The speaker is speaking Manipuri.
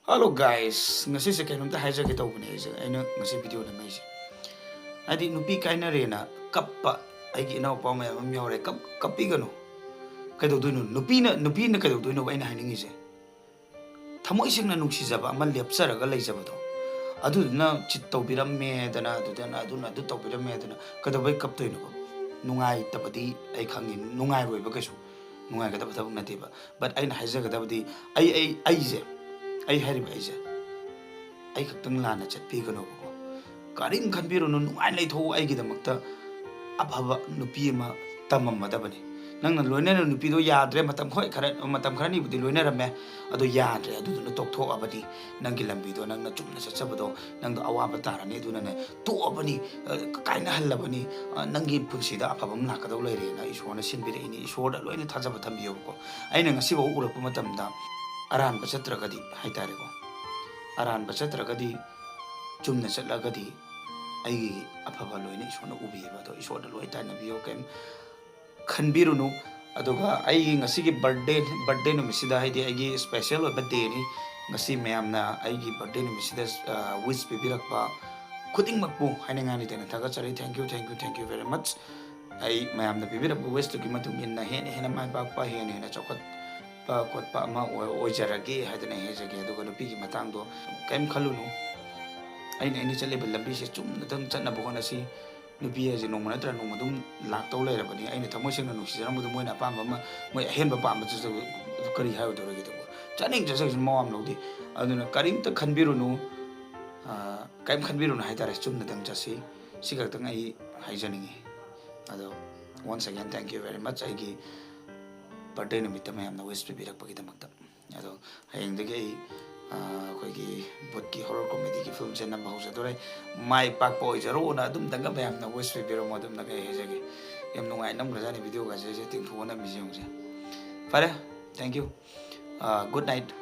Hello guys, ngasi se kainumta haja ke tawbani aina ngasi video na mai se. Adi nupi kaina rena kappa aigi inaw pa ma am yore kappi gano. Kaido duino nupi na kaido duino aina haningi se. Thamoi singna nungsi jaba amal lepsaraga leijaba do. Aduna chit tawbiramme dana aduna adu tawbiramme dana kaido bai kaptoino ba. Nungai tapadi ai khangi nungai roi ba kaisu. Nungai ka tapata nate ba. But aina haja ka tapadi ai je ai hariba aija ai khaktang lana chatpigano ko karim khanbiro no nungai lai tho ai gidamakta abhaba nupi ma tamammadabani nangna loinena nupi do yadre matam khara ni budi loinera me ado yadre adu no toktho abadi nangi lambi do nangna chumna chachabado nangdo awaba tarani adu ne to abani kaina hallabani nangi punsida afabam nakadaw leire na isona sinbire ini isoda loina thajaba thambiyo ko aina ngasi bo urappa matamda aran bachatragadi haitare ko aran bachatragadi chumna chatlagadi ai afaba loina isona ubi ba do isoda loi ta nabiyo kem khanbirunu aduga ai ngasi gi birthday no misida haidi ai special birthday ni ngasi mayamna ai gi birthday no misida wish pibirakpa khuding makbu hainangani tena thaga chari thank you very much ai mayamna pibirakpa wish to gi matung inna hena mai bakpa hena chokot pa kot pa ma ojarage hadana hejage aduga nupi gi matang do kaim khalunu aini chale lambi se chum dang channa bogona si nupi je nong mana tra nong dum lak to leira bani aini thamoi sing nu si jaram du moina pam ba moi hen ba pam ju kari hayo do ge to chaning je se mo am lo di aduna karim ta khanbiru nu kaim khanbiru na haitare chum dang jasi sigak tang ai haijaningi ado once again thank you very much ai gi birthday numit ma yamna wish pibirak pagi damakta ado hayeng de ge ꯑꯩꯈꯣꯏꯒꯤ ꯕꯨꯠꯀꯤ ꯍꯣꯔꯔ ꯀꯣꯃꯦꯗꯤꯒꯤ ꯐꯤꯂꯝꯁꯦ ꯅꯝꯕ ꯍꯧꯖꯗꯣꯔꯦ ꯃꯥꯏ ꯄꯥꯛꯄ ꯑꯣꯏꯖꯔꯣꯅ ꯑꯗꯨꯝ ꯇꯪꯒ ꯃꯌꯥꯝꯅ ꯋꯤꯁ ꯄꯤꯕꯤꯔꯝꯃꯣ ꯑꯗꯨꯝꯅ ꯀꯩ ꯍꯥꯏꯖꯒꯦ ꯌꯥꯝ ꯅꯨꯡꯉꯥꯏ ꯅꯝꯈ꯭ꯔꯖꯥꯠꯅꯤ ꯚꯤꯗꯤꯑꯣꯒꯁꯦ ꯇꯤꯡꯊꯣꯛꯑ ꯅꯝꯃꯤꯁꯦ ꯌꯦꯡꯉꯨꯁꯦ ꯐꯔꯦ ꯊꯦꯡꯛ ꯌꯨ ꯒꯨꯗ ꯅꯥꯏꯠ